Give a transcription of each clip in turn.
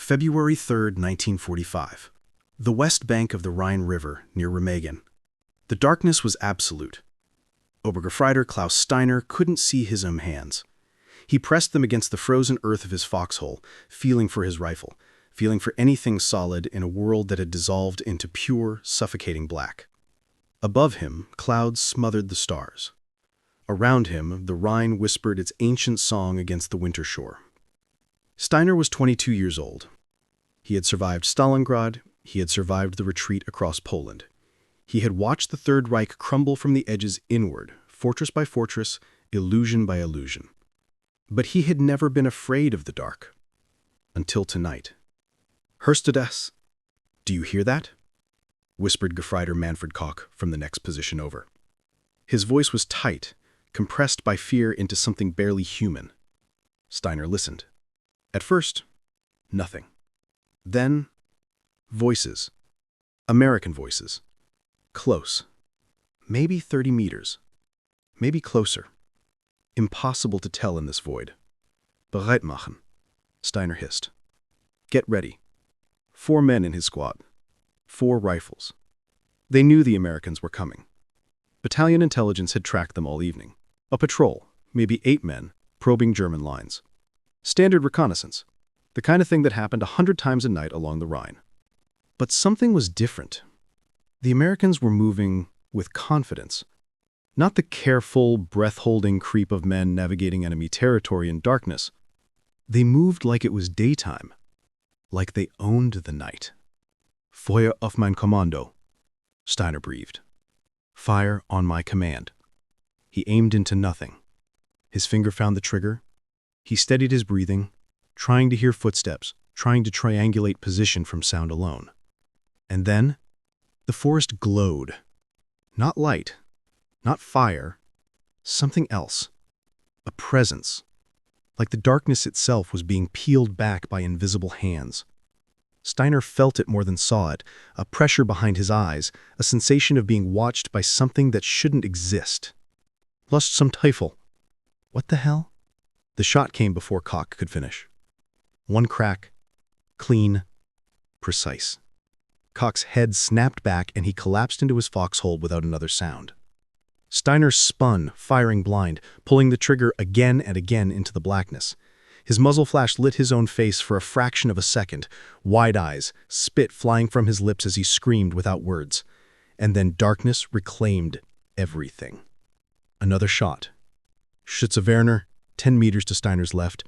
February 3rd, 1945. The west bank of the Rhine River, near Remagen. The darkness was absolute. Obergefreiter Klaus Steiner couldn't see his own hands. He pressed them against the frozen earth of his foxhole, feeling for his rifle, feeling for anything solid in a world that had dissolved into pure, suffocating black. Above him, clouds smothered the stars. Around him, the Rhine whispered its ancient song against the winter shore. Steiner was 22 years old. He had survived Stalingrad. He had survived the retreat across Poland. He had watched the Third Reich crumble from the edges inward, fortress by fortress, illusion by illusion. But he had never been afraid of the dark. Until tonight. "Hörst du das? Do you hear that?" whispered Gefreiter Manfred Koch from the next position over. His voice was tight, compressed by fear into something barely human. Steiner listened. At first, nothing. Then, voices. American voices. Close. Maybe 30 meters. Maybe closer. Impossible to tell in this void. "Bereit machen," Steiner hissed. "Get ready." 4 men in his squad. 4 rifles. They knew the Americans were coming. Battalion intelligence had tracked them all evening. A patrol, maybe 8 men, probing German lines. Standard reconnaissance. The kind of thing that happened 100 times a night along the Rhine. But something was different. The Americans were moving with confidence. Not the careful, breath-holding creep of men navigating enemy territory in darkness. They moved like it was daytime. Like they owned the night. "Feuer auf mein Kommando," Steiner breathed. "Fire on my command." He aimed into nothing. His finger found the trigger. He steadied his breathing, trying to hear footsteps, trying to triangulate position from sound alone. And then, the forest glowed. Not light, not fire, something else. A presence. Like the darkness itself was being peeled back by invisible hands. Steiner felt it more than saw it, a pressure behind his eyes, a sensation of being watched by something that shouldn't exist. Lust zum Teufel. What the hell? The shot came before Koch could finish. One crack, clean, precise. Koch's head snapped back and he collapsed into his foxhole without another sound. Steiner spun, firing blind, pulling the trigger again and again into the blackness. His muzzle flash lit his own face for a fraction of a second, wide eyes, spit flying from his lips as he screamed without words. And then darkness reclaimed everything. Another shot. Schütze Werner, 10 meters to Steiner's left,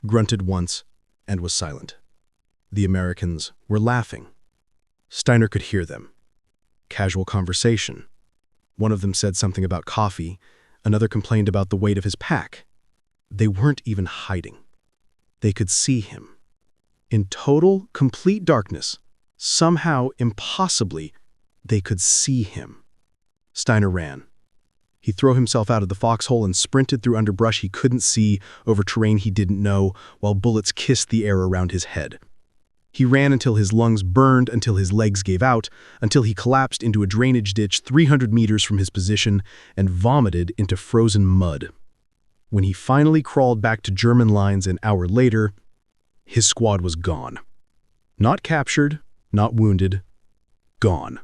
grunted once and was silent. The Americans were laughing. Steiner could hear them. Casual conversation. One of them said something about coffee, another complained about the weight of his pack. They weren't even hiding. They could see him. In total, complete darkness, somehow, impossibly, they could see him. Steiner ran. He threw himself out of the foxhole and sprinted through underbrush he couldn't see, over terrain he didn't know, while bullets kissed the air around his head. He ran until his lungs burned, until his legs gave out, until he collapsed into a drainage ditch 300 meters from his position and vomited into frozen mud. When he finally crawled back to German lines an hour later, his squad was gone. Not captured, not wounded, gone.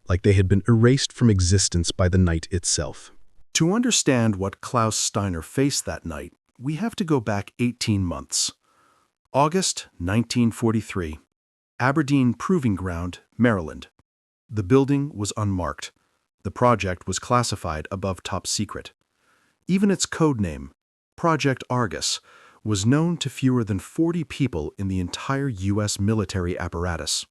Like they had been erased from existence by the night itself. To understand what Klaus Steiner faced that night, we have to go back 18 months. August 1943, Aberdeen Proving Ground, Maryland. The building was unmarked. The project was classified above top secret. Even its code name, Project Argus, was known to fewer than 40 people in the entire U.S. military apparatus.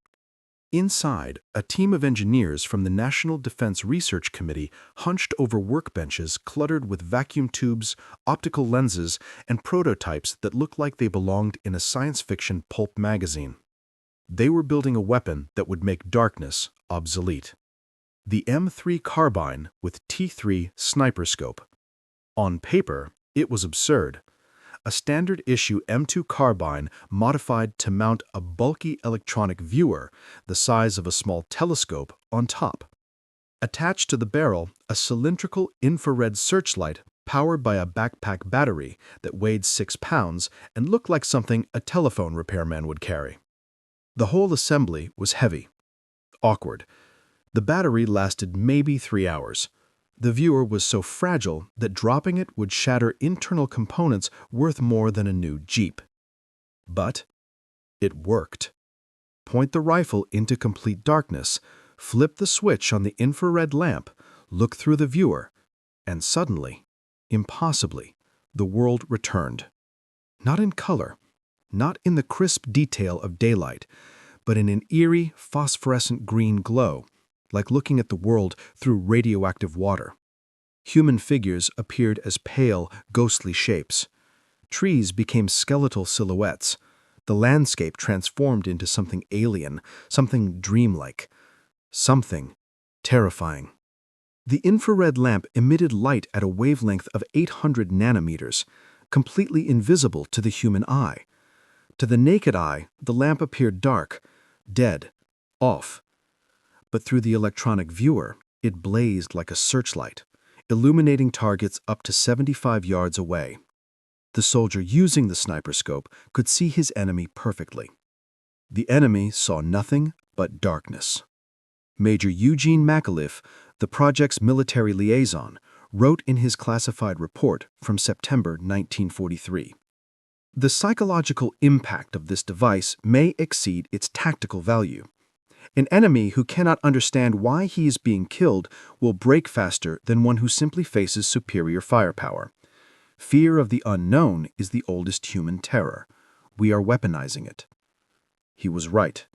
Inside, a team of engineers from the National Defense Research Committee hunched over workbenches cluttered with vacuum tubes, optical lenses, and prototypes that looked like they belonged in a science fiction pulp magazine. They were building a weapon that would make darkness obsolete. The M3 carbine with T3 sniper scope. On paper, it was absurd. A standard-issue M2 carbine modified to mount a bulky electronic viewer the size of a small telescope on top. Attached to the barrel, a cylindrical infrared searchlight powered by a backpack battery that weighed 6 pounds and looked like something a telephone repairman would carry. The whole assembly was heavy, awkward. The battery lasted maybe 3 hours. The viewer was so fragile that dropping it would shatter internal components worth more than a new Jeep. But it worked. Point the rifle into complete darkness, flip the switch on the infrared lamp, look through the viewer, and suddenly, impossibly, the world returned. Not in color, not in the crisp detail of daylight, but in an eerie, phosphorescent green glow, like looking at the world through radioactive water. Human figures appeared as pale, ghostly shapes. Trees became skeletal silhouettes. The landscape transformed into something alien, something dreamlike, something terrifying. The infrared lamp emitted light at a wavelength of 800 nanometers, completely invisible to the human eye. To the naked eye, the lamp appeared dark, dead, off. But through the electronic viewer, it blazed like a searchlight, illuminating targets up to 75 yards away. The soldier using the sniper scope could see his enemy perfectly. The enemy saw nothing but darkness. Major Eugene McAuliffe, the project's military liaison, wrote in his classified report from September 1943. The psychological impact of this device may exceed its tactical value. An enemy who cannot understand why he is being killed will break faster than one who simply faces superior firepower. Fear of the unknown is the oldest human terror. We are weaponizing it. He was right.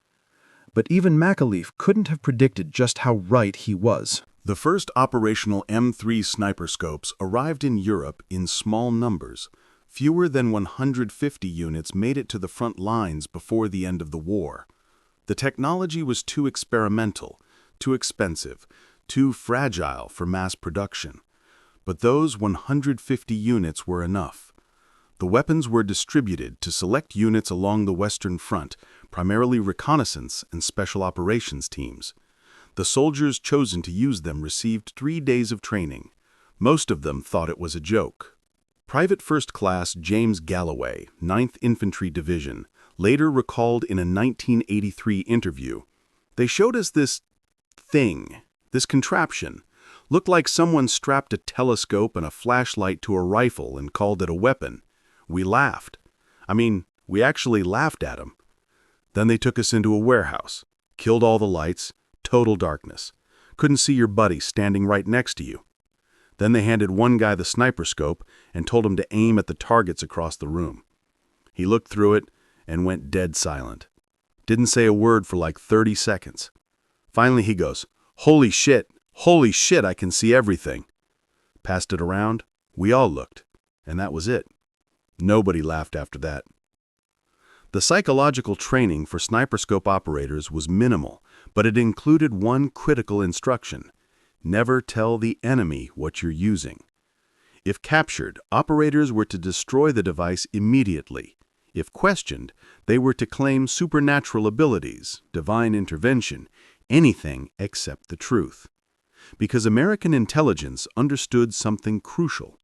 But even McAuliffe couldn't have predicted just how right he was. The first operational M3 sniper scopes arrived in Europe in small numbers. Fewer than 150 units made it to the front lines before the end of the war. The technology was too experimental, too expensive, too fragile for mass production. But those 150 units were enough. The weapons were distributed to select units along the Western Front, primarily reconnaissance and special operations teams. The soldiers chosen to use them received 3 days of training. Most of them thought it was a joke. Private First Class James Galloway, 9th Infantry Division, later recalled in a 1983 interview, "They showed us this thing, this contraption. Looked like someone strapped a telescope and a flashlight to a rifle and called it a weapon. We laughed. We actually laughed at them. Then they took us into a warehouse, killed all the lights, total darkness. Couldn't see your buddy standing right next to you. Then they handed one guy the sniper scope and told him to aim at the targets across the room. He looked through it and went dead silent. Didn't say a word for like 30 seconds. Finally he goes, 'Holy shit, I can see everything.' Passed it around, we all looked, and that was it. Nobody laughed after that." The psychological training for sniper scope operators was minimal, but it included one critical instruction: never tell the enemy what you're using. If captured, operators were to destroy the device immediately. If questioned, they were to claim supernatural abilities, divine intervention, anything except the truth. Because American intelligence understood something crucial.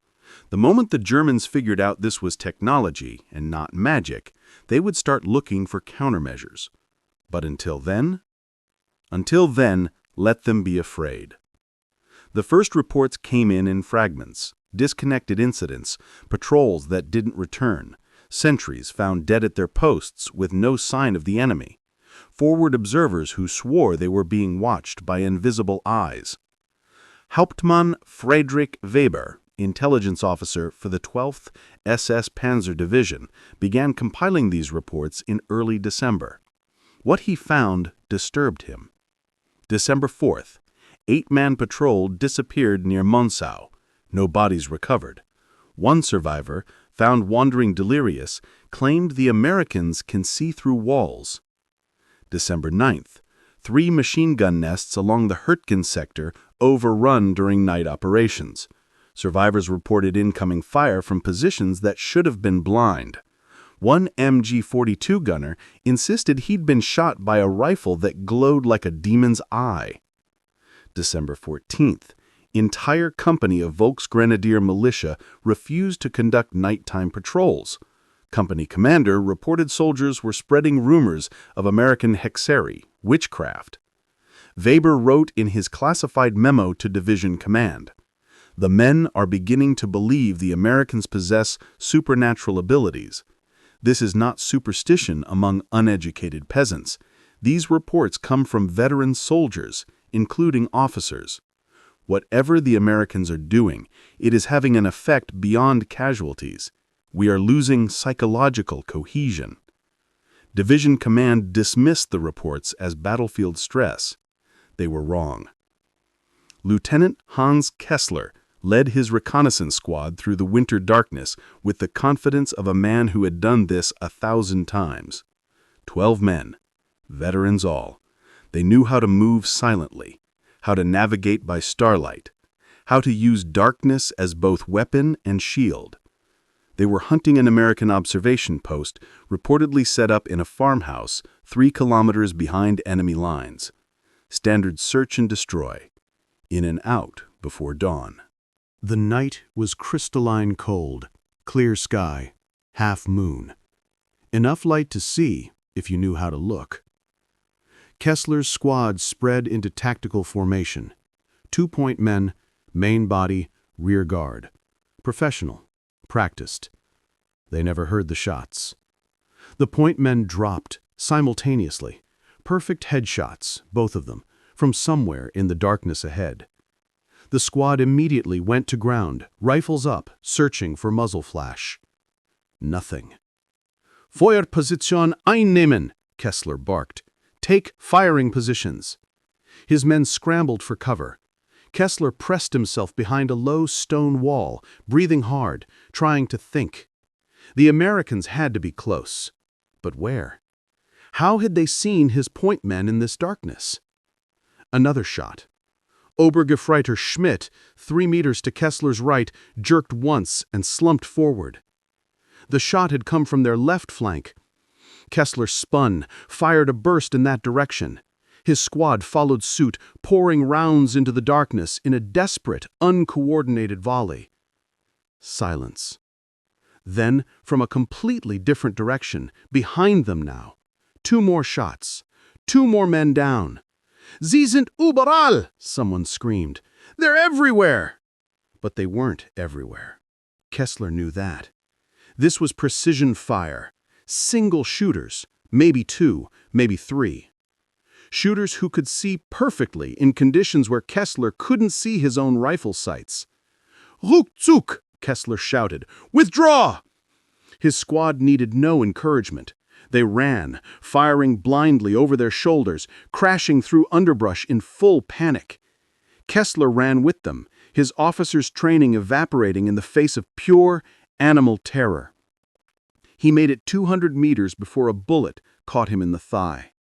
The moment the Germans figured out this was technology and not magic, they would start looking for countermeasures. But until then, let them be afraid. The first reports came in fragments, disconnected incidents, patrols that didn't return, sentries found dead at their posts with no sign of the enemy, forward observers who swore they were being watched by invisible eyes. Hauptmann Friedrich Weber, intelligence officer for the 12th SS Panzer Division, began compiling these reports in early December. What he found disturbed him. December 4th, 8-man patrol disappeared near Monsau. No bodies recovered. One survivor, found wandering delirious, claimed the Americans can see through walls. December 9th, 3 machine gun nests along the Hurtgen sector overrun during night operations. Survivors reported incoming fire from positions that should have been blind. One MG-42 gunner insisted he'd been shot by a rifle that glowed like a demon's eye. December 14th, Entire company of Volksgrenadier militia refused to conduct nighttime patrols. Company commander reported soldiers were spreading rumors of American hexery, witchcraft. Weber wrote in his classified memo to division command, "The men are beginning to believe the Americans possess supernatural abilities. This is not superstition among uneducated peasants. These reports come from veteran soldiers, including officers. Whatever the Americans are doing, it is having an effect beyond casualties. We are losing psychological cohesion." Division command dismissed the reports as battlefield stress. They were wrong. Lieutenant Hans Kessler led his reconnaissance squad through the winter darkness with the confidence of a man who had done this 1,000 times. 12 men, veterans all. They knew how to move silently, how to navigate by starlight, how to use darkness as both weapon and shield. They were hunting an American observation post reportedly set up in a farmhouse 3 kilometers behind enemy lines. Standard search and destroy. In and out before dawn. The night was crystalline cold, clear sky, half moon. Enough light to see if you knew how to look. Kessler's squad spread into tactical formation. 2-point men, main body, rear guard. Professional, practiced. They never heard the shots. The point men dropped simultaneously. Perfect headshots, both of them, from somewhere in the darkness ahead. The squad immediately went to ground, rifles up, searching for muzzle flash. Nothing. "Feuerposition einnehmen," Kessler barked. "Take firing positions." His men scrambled for cover. Kessler pressed himself behind a low stone wall, breathing hard, trying to think. The Americans had to be close. But where? How had they seen his point men in this darkness? Another shot. Obergefreiter Schmidt, 3 meters to Kessler's right, jerked once and slumped forward. The shot had come from their left flank. Kessler spun, fired a burst in that direction. His squad followed suit, pouring rounds into the darkness in a desperate, uncoordinated volley. Silence. Then, from a completely different direction, behind them now, 2 more shots. 2 more men down. "Sie sind überall!" someone screamed. "They're everywhere!" But they weren't everywhere. Kessler knew that. This was precision fire. Single shooters, maybe 2, maybe 3. Shooters who could see perfectly in conditions where Kessler couldn't see his own rifle sights. "Rückzug!" Kessler shouted. "Withdraw!" His squad needed no encouragement. They ran, firing blindly over their shoulders, crashing through underbrush in full panic. Kessler ran with them, his officers' training evaporating in the face of pure, animal terror. He made it 200 meters before a bullet caught him in the thigh.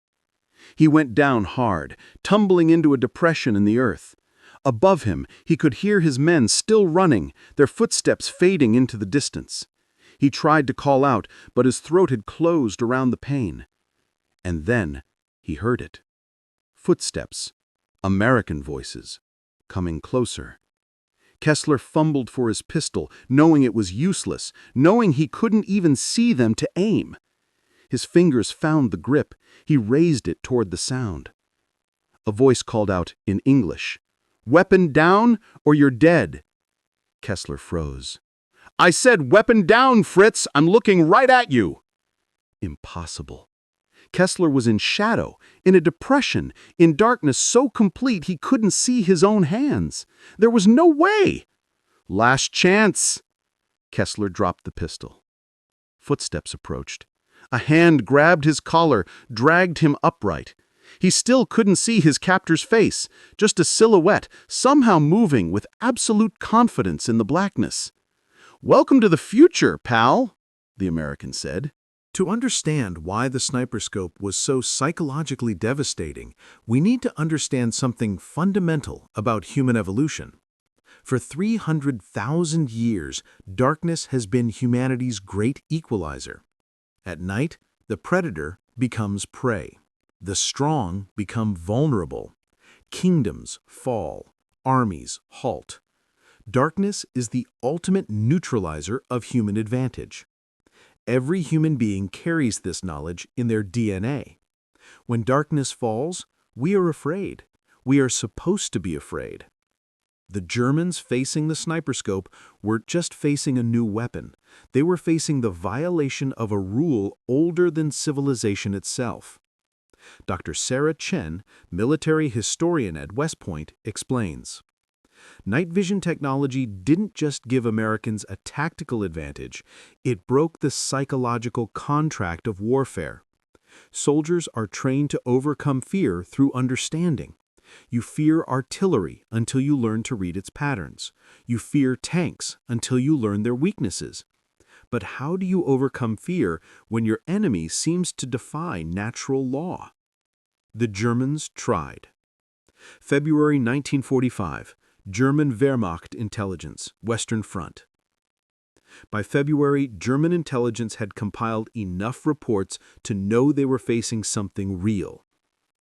He went down hard, tumbling into a depression in the earth. Above him, he could hear his men still running, their footsteps fading into the distance. He tried to call out, but his throat had closed around the pain. And then he heard it. Footsteps, American voices, coming closer. Kessler fumbled for his pistol, knowing it was useless, knowing he couldn't even see them to aim. His fingers found the grip. He raised it toward the sound. A voice called out in English, "Weapon down, or you're dead." Kessler froze. "I said weapon down, Fritz! I'm looking right at you!" Impossible. Kessler was in shadow, in a depression, in darkness so complete he couldn't see his own hands. There was no way! "Last chance!" Kessler dropped the pistol. Footsteps approached. A hand grabbed his collar, dragged him upright. He still couldn't see his captor's face, just a silhouette, somehow moving with absolute confidence in the blackness. "Welcome to the future, pal," the American said. To understand why the sniper scope was so psychologically devastating, we need to understand something fundamental about human evolution. For 300,000 years, darkness has been humanity's great equalizer. At night, the predator becomes prey. The strong become vulnerable. Kingdoms fall. armies halt. Darkness is the ultimate neutralizer of human advantage. Every human being carries this knowledge in their DNA. When darkness falls, we are afraid. We are supposed to be afraid. The Germans facing the sniper scope weren't just facing a new weapon. They were facing the violation of a rule older than civilization itself. Dr. Sarah Chen, military historian at West Point, explains, "Night vision technology didn't just give Americans a tactical advantage, it broke the psychological contract of warfare. Soldiers are trained to overcome fear through understanding. You fear artillery until you learn to read its patterns. You fear tanks until you learn their weaknesses. But how do you overcome fear when your enemy seems to defy natural law?" The Germans tried. February 1945, German Wehrmacht intelligence, Western Front. By February, German intelligence had compiled enough reports to know they were facing something real.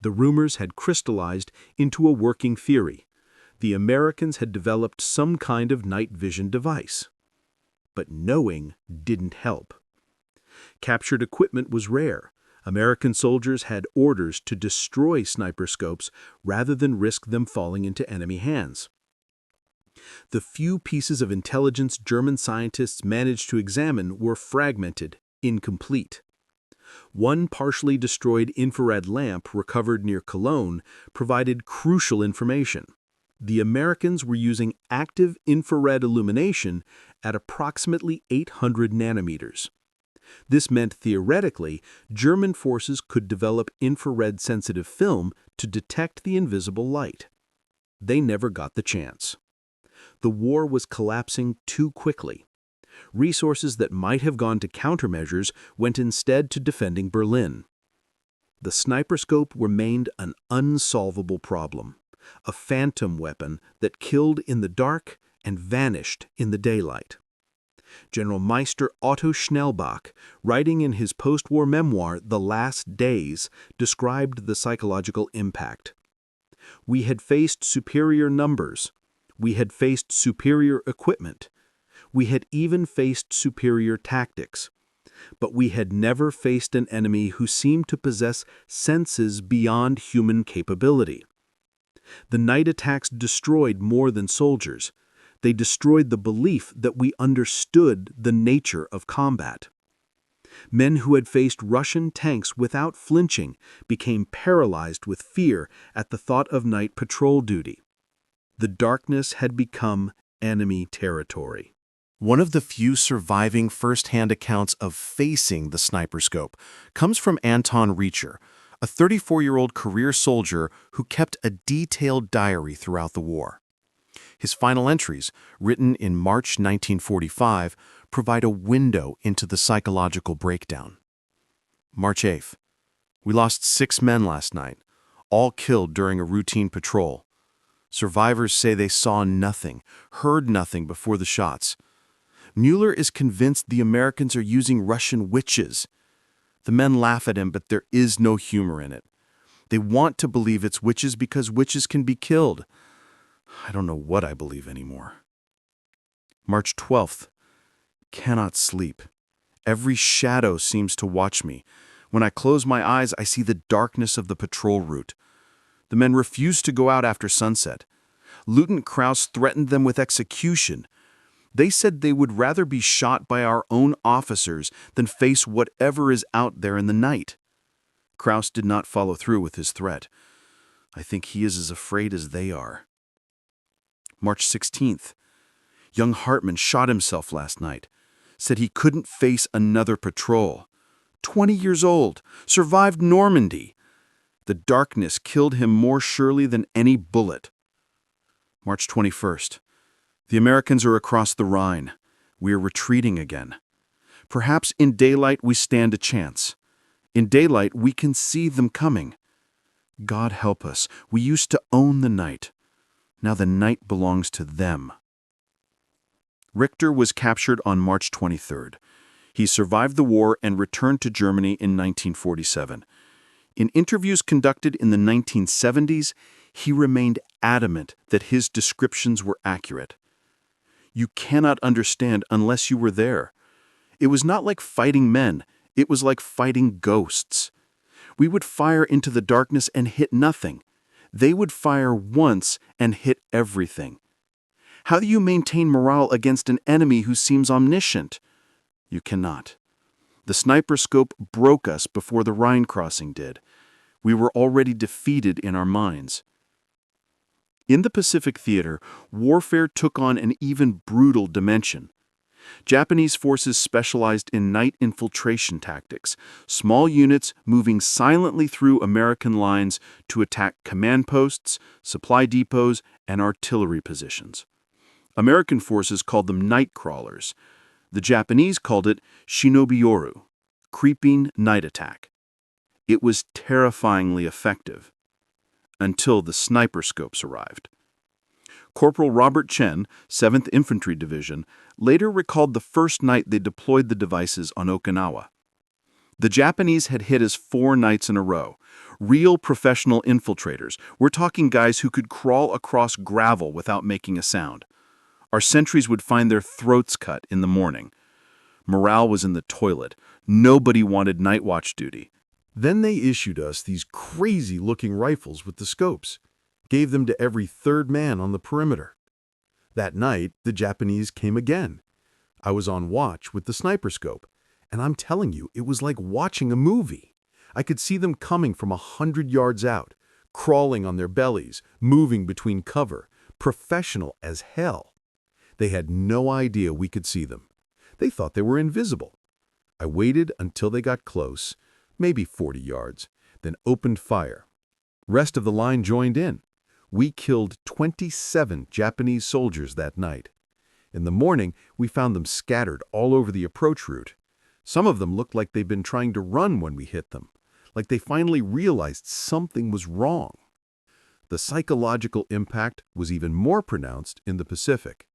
The rumors had crystallized into a working theory. The Americans had developed some kind of night vision device. But knowing didn't help. Captured equipment was rare. American soldiers had orders to destroy sniper scopes rather than risk them falling into enemy hands. The few pieces of intelligence German scientists managed to examine were fragmented, incomplete. One partially destroyed infrared lamp recovered near Cologne provided crucial information. The Americans were using active infrared illumination at approximately 800 nanometers. This meant theoretically, German forces could develop infrared-sensitive film to detect the invisible light. They never got the chance. The war was collapsing too quickly. Resources that might have gone to countermeasures went instead to defending Berlin. The sniper scope remained an unsolvable problem, a phantom weapon that killed in the dark and vanished in the daylight. General Meister Otto Schnellbach, writing in his post-war memoir The Last Days, described the psychological impact. "We had faced superior numbers. We had faced superior equipment. We had even faced superior tactics. But we had never faced an enemy who seemed to possess senses beyond human capability. The night attacks destroyed more than soldiers. They destroyed the belief that we understood the nature of combat. Men who had faced Russian tanks without flinching became paralyzed with fear at the thought of night patrol duty. The darkness had become enemy territory." One of the few surviving first-hand accounts of facing the sniper scope comes from Anton Reacher, a 34-year-old career soldier who kept a detailed diary throughout the war. His final entries, written in March 1945, provide a window into the psychological breakdown. March 8th. We lost 6 men last night, all killed during a routine patrol. Survivors say they saw nothing, heard nothing before the shots. Mueller is convinced the Americans are using Russian witches. The men laugh at him, but there is no humor in it. They want to believe it's witches because witches can be killed. I don't know what I believe anymore. March 12th. Cannot sleep. Every shadow seems to watch me. When I close my eyes, I see the darkness of the patrol route. The men refuse to go out after sunset. Lieutenant Krauss threatened them with execution. They said they would rather be shot by our own officers than face whatever is out there in the night. Krauss did not follow through with his threat. I think he is as afraid as they are. March 16th. Young Hartman shot himself last night. Said he couldn't face another patrol. 20 years old, survived Normandy. The darkness killed him more surely than any bullet. March 21st. The Americans are across the Rhine. We are retreating again. Perhaps in daylight we stand a chance. In daylight we can see them coming. God help us, we used to own the night. Now the night belongs to them. Richter was captured on March 23rd. He survived the war and returned to Germany in 1947. In interviews conducted in the 1970s, He remained adamant that his descriptions were accurate. You cannot understand unless you were there. It was not like fighting men. It was like fighting ghosts. We would fire into the darkness and hit nothing. They would fire once and hit everything. How do you maintain morale against an enemy who seems omniscient? You cannot. The sniper scope broke us before the Rhine crossing did. We were already defeated in our minds. In the Pacific theater, warfare took on an even brutal dimension. Japanese forces specialized in night infiltration tactics, small units moving silently through American lines to attack command posts, supply depots, and artillery positions. American forces called them night crawlers. The Japanese called it shinobiyoru, creeping night attack. It was terrifyingly effective, until the sniper scopes arrived. Corporal Robert Chen, 7th Infantry Division, later recalled the first night they deployed the devices on Okinawa. The Japanese had hit us 4 nights in a row. Real professional infiltrators. We're talking guys who could crawl across gravel without making a sound. Our sentries would find their throats cut in the morning. Morale was in the toilet. Nobody wanted night watch duty. Then they issued us these crazy-looking rifles with the scopes, gave them to every third man on the perimeter. That night, the Japanese came again. I was on watch with the sniper scope, and I'm telling you, it was like watching a movie. I could see them coming from 100 yards out, crawling on their bellies, moving between cover, professional as hell. They had no idea we could see them. They thought they were invisible. I waited until they got close, maybe 40 yards, then opened fire. Rest of the line joined in. We killed 27 Japanese soldiers that night. In the morning, we found them scattered all over the approach route. Some of them looked like they'd been trying to run when we hit them, like they finally realized something was wrong. The psychological impact was even more pronounced in the Pacific.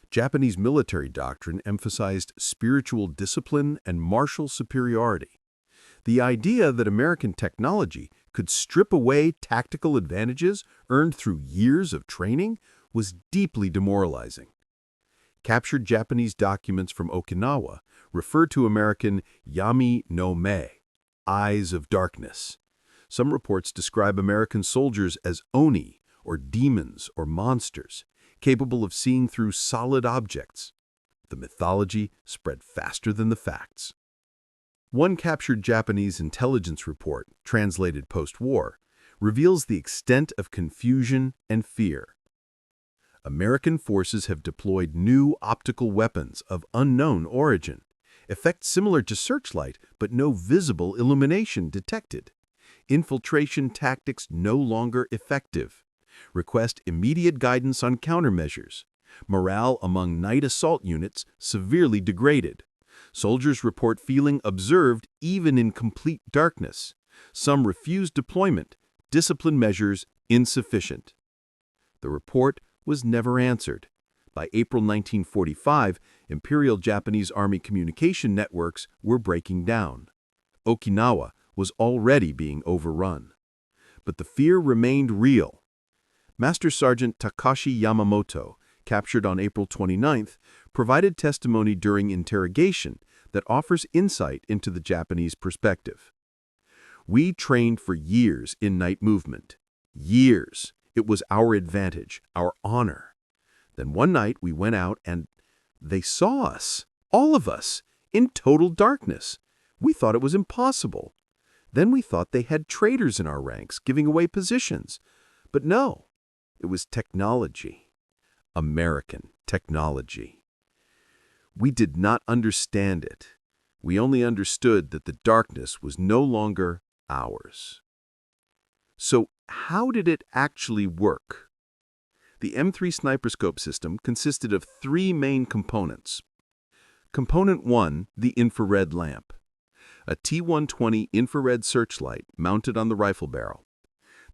Japanese military doctrine emphasized spiritual discipline and martial superiority. The idea that American technology could strip away tactical advantages earned through years of training was deeply demoralizing. Captured Japanese documents from Okinawa refer to American Yami no Me, eyes of darkness. Some reports describe American soldiers as oni, or demons or monsters, capable of seeing through solid objects. The mythology spread faster than the facts. One captured Japanese intelligence report, translated post-war, reveals the extent of confusion and fear. American forces have deployed new optical weapons of unknown origin, effects similar to searchlight but no visible illumination detected. Infiltration tactics no longer effective. Request immediate guidance on countermeasures. Morale among night assault units severely degraded. Soldiers report feeling observed even in complete darkness. Some refuse deployment. Discipline measures insufficient. The report was never answered. By April 1945, Imperial Japanese Army communication networks were breaking down. Okinawa was already being overrun. But the fear remained real. Master Sergeant Takashi Yamamoto, captured on April 29th, provided testimony during interrogation that offers insight into the Japanese perspective. We trained for years in night movement. Years. It was our advantage, our honor. Then one night we went out and they saw us, all of us, in total darkness. We thought it was impossible. Then we thought they had traitors in our ranks giving away positions. But no, it was technology. American technology. We did not understand it. We only understood that the darkness was no longer ours. So how did it actually work? The M3 sniper scope system consisted of 3 main components. Component 1, the infrared lamp. A T120 infrared searchlight mounted on the rifle barrel.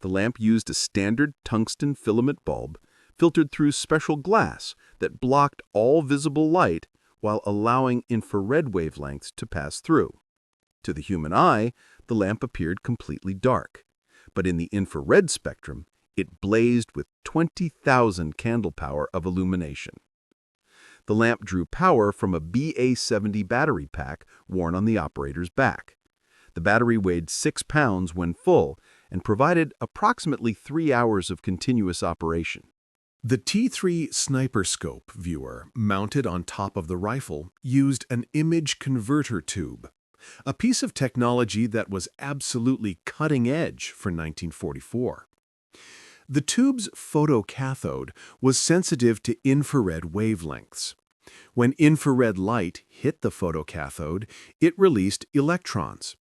The lamp used a standard tungsten filament bulb filtered through special glass that blocked all visible light while allowing infrared wavelengths to pass through. To the human eye, the lamp appeared completely dark, but in the infrared spectrum, It blazed with 20,000 candle power of illumination. The lamp drew power from a BA-70 battery pack worn on the operator's back. The battery weighed 6 pounds when full and provided approximately 3 hours of continuous operation. The T3 sniper scope viewer, mounted on top of the rifle, used an image converter tube, a piece of technology that was absolutely cutting edge for 1944. The tube's photocathode was sensitive to infrared wavelengths. When infrared light hit the photocathode, it released electrons.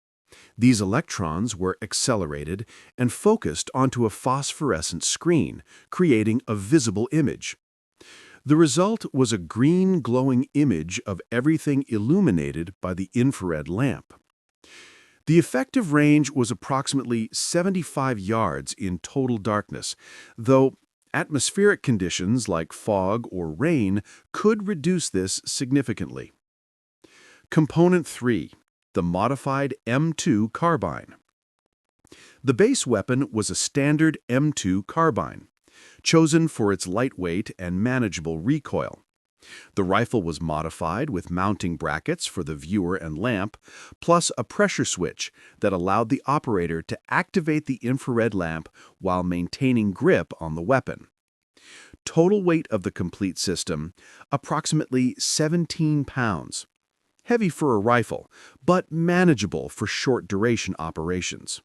These electrons were accelerated and focused onto a phosphorescent screen, creating a visible image. The result was a green glowing image of everything illuminated by the infrared lamp. The effective range was approximately 75 yards in total darkness, though atmospheric conditions like fog or rain could reduce this significantly. Component 3. The modified M2 carbine. The base weapon was a standard M2 carbine, chosen for its lightweight and manageable recoil. The rifle was modified with mounting brackets for the viewer and lamp, plus a pressure switch that allowed the operator to activate the infrared lamp while maintaining grip on the weapon. Total weight of the complete system, approximately 17 pounds. Heavy for a rifle, but manageable for short-duration operations.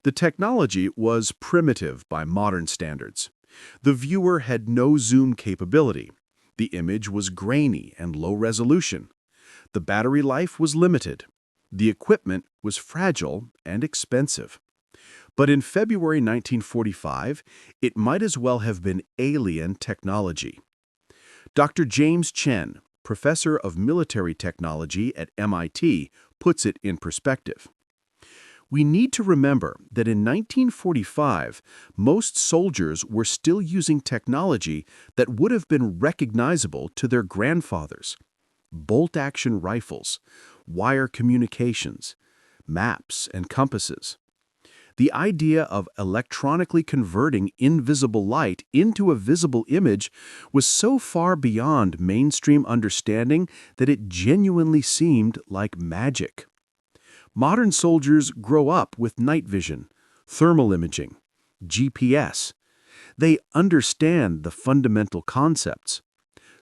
The technology was primitive by modern standards. The viewer had no zoom capability. The image was grainy and low resolution. The battery life was limited. The equipment was fragile and expensive. But in February 1945, it might as well have been alien technology. Dr. James Chen, professor of military technology at MIT, puts it in perspective. We need to remember that in 1945, most soldiers were still using technology that would have been recognizable to their grandfathers. Bolt-action rifles, wire communications, maps and compasses. The idea of electronically converting invisible light into a visible image was so far beyond mainstream understanding that it genuinely seemed like magic. Modern soldiers grow up with night vision, thermal imaging, GPS. They understand the fundamental concepts.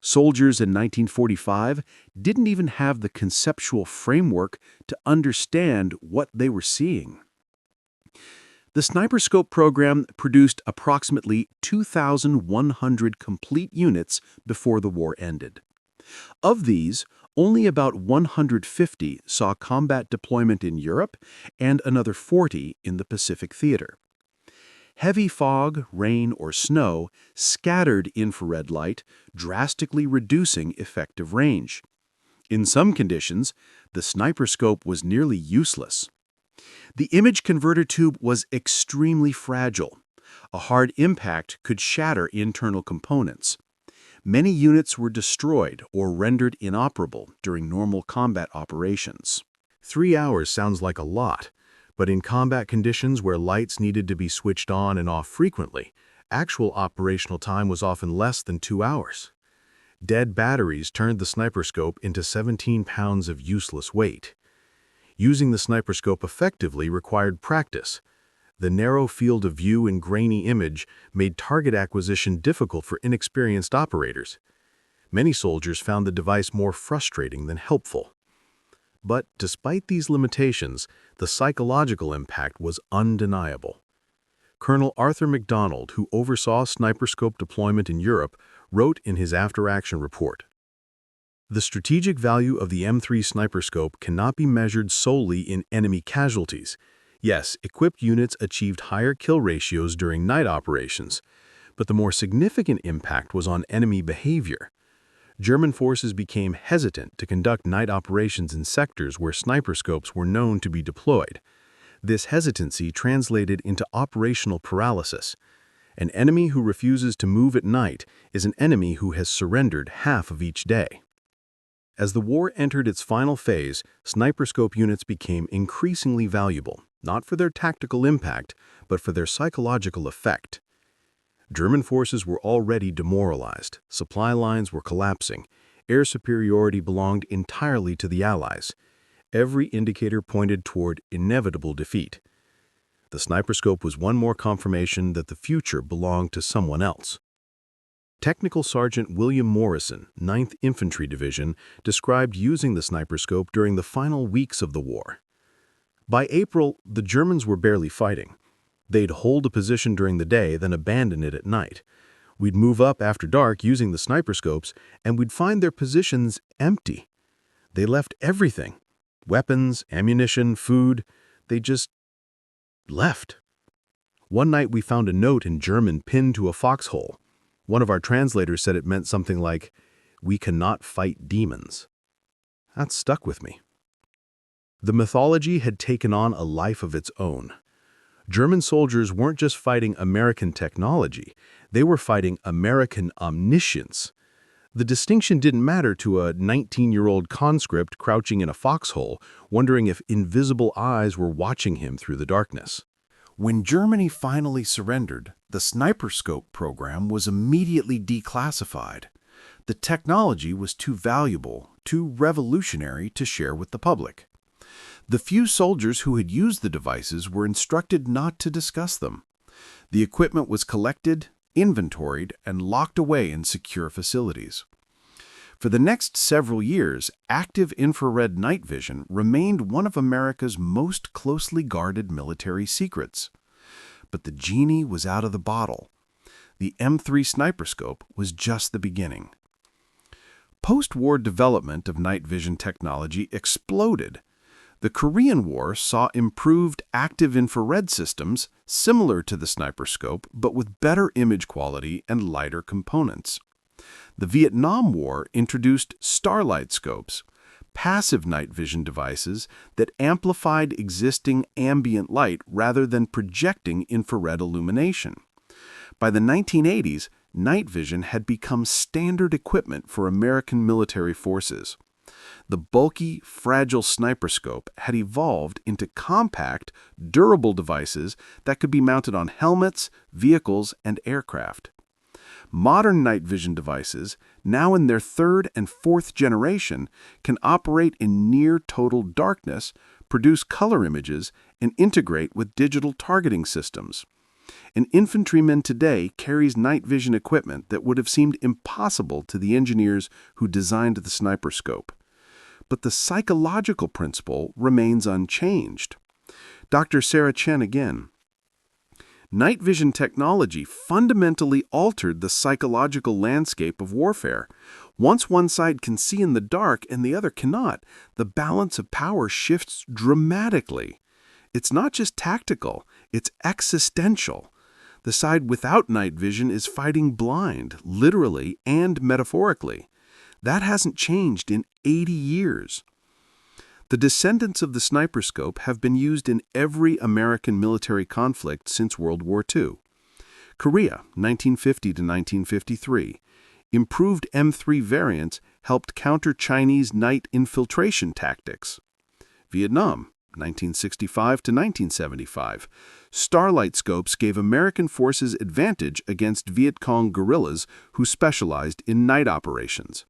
Soldiers in 1945 didn't even have the conceptual framework to understand what they were seeing. The Sniper Scope program produced approximately 2,100 complete units before the war ended. Of these, only about 150 saw combat deployment in Europe and another 40 in the Pacific Theater. Heavy fog, rain, or snow scattered infrared light, drastically reducing effective range. In some conditions, the Sniper Scope was nearly useless. The image converter tube was extremely fragile. A hard impact could shatter internal components. Many units were destroyed or rendered inoperable during normal combat operations. 3 hours sounds like a lot, but in combat conditions where lights needed to be switched on and off frequently, actual operational time was often less than 2 hours. Dead batteries turned the Sniper Scope into 17 pounds of useless weight. Using the Sniper Scope effectively required practice. The narrow field of view and grainy image made target acquisition difficult for inexperienced operators. Many soldiers found the device more frustrating than helpful. But despite these limitations, the psychological impact was undeniable. Colonel Arthur MacDonald, who oversaw Sniper Scope deployment in Europe, wrote in his after-action report, "The strategic value of the M3 Sniper Scope cannot be measured solely in enemy casualties. Yes, equipped units achieved higher kill ratios during night operations, but the more significant impact was on enemy behavior. German forces became hesitant to conduct night operations in sectors where sniper scopes were known to be deployed. This hesitancy translated into operational paralysis. An enemy who refuses to move at night is an enemy who has surrendered half of each day." As the war entered its final phase, sniper scope units became increasingly valuable, not for their tactical impact, but for their psychological effect. German forces were already demoralized, supply lines were collapsing, air superiority belonged entirely to the Allies. Every indicator pointed toward inevitable defeat. The sniper scope was one more confirmation that the future belonged to someone else. Technical Sergeant William Morrison, 9th Infantry Division, described using the sniper scope during the final weeks of the war. By April, the Germans were barely fighting. They'd hold a position during the day, then abandon it at night. We'd move up after dark using the sniper scopes, and we'd find their positions empty. They left everything. Weapons, ammunition, food. They just left. One night we found a note in German pinned to a foxhole. One of our translators said it meant something like, "We cannot fight demons." That stuck with me. The mythology had taken on a life of its own. German soldiers weren't just fighting American technology, they were fighting American omniscience. The distinction didn't matter to a 19-year-old conscript crouching in a foxhole, wondering if invisible eyes were watching him through the darkness. When Germany finally surrendered, the sniper scope program was immediately declassified. The technology was too valuable, too revolutionary to share with the public. The few soldiers who had used the devices were instructed not to discuss them. The equipment was collected, inventoried, and locked away in secure facilities. For the next several years, active infrared night vision remained one of America's most closely guarded military secrets. But the genie was out of the bottle. The M3 sniper scope was just the beginning. Post-war development of night vision technology exploded. The Korean War saw improved active infrared systems similar to the sniper scope, but with better image quality and lighter components. The Vietnam War introduced starlight scopes, passive night vision devices that amplified existing ambient light rather than projecting infrared illumination. By the 1980s, night vision had become standard equipment for American military forces. The bulky, fragile sniper scope had evolved into compact, durable devices that could be mounted on helmets, vehicles, and aircraft. Modern night vision devices, now in their third and fourth generation, can operate in near-total darkness, produce color images, and integrate with digital targeting systems. An infantryman today carries night vision equipment that would have seemed impossible to the engineers who designed the sniper scope. But the psychological principle remains unchanged. Dr. Sarah Chen again. Night vision technology fundamentally altered the psychological landscape of warfare. Once one side can see in the dark and the other cannot, the balance of power shifts dramatically. It's not just tactical, it's existential. The side without night vision is fighting blind, literally and metaphorically. That hasn't changed in 80 years. The descendants of the sniper scope have been used in every American military conflict since World War II. Korea, 1950 to 1953. Improved M3 variants helped counter Chinese night infiltration tactics. Vietnam, 1965 to 1975. Starlight scopes gave American forces advantage against Viet Cong guerrillas who specialized in night operations.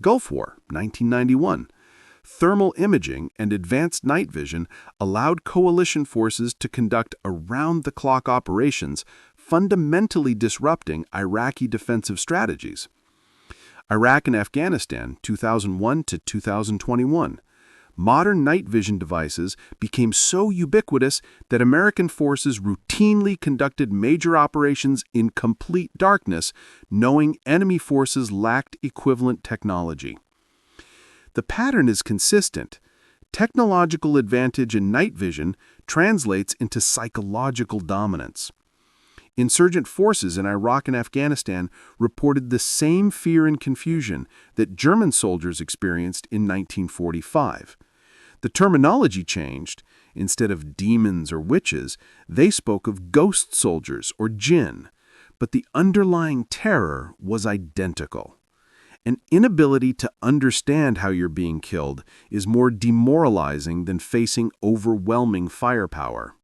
Gulf War, 1991. Thermal imaging and advanced night vision allowed coalition forces to conduct around-the-clock operations, fundamentally disrupting Iraqi defensive strategies. Iraq and Afghanistan, 2001 to 2021. Modern night vision devices became so ubiquitous that American forces routinely conducted major operations in complete darkness, knowing enemy forces lacked equivalent technology. The pattern is consistent. Technological advantage in night vision translates into psychological dominance. Insurgent forces in Iraq and Afghanistan reported the same fear and confusion that German soldiers experienced in 1945. The terminology changed. Instead of demons or witches, they spoke of ghost soldiers or jinn. But the underlying terror was identical. An inability to understand how you're being killed is more demoralizing than facing overwhelming firepower.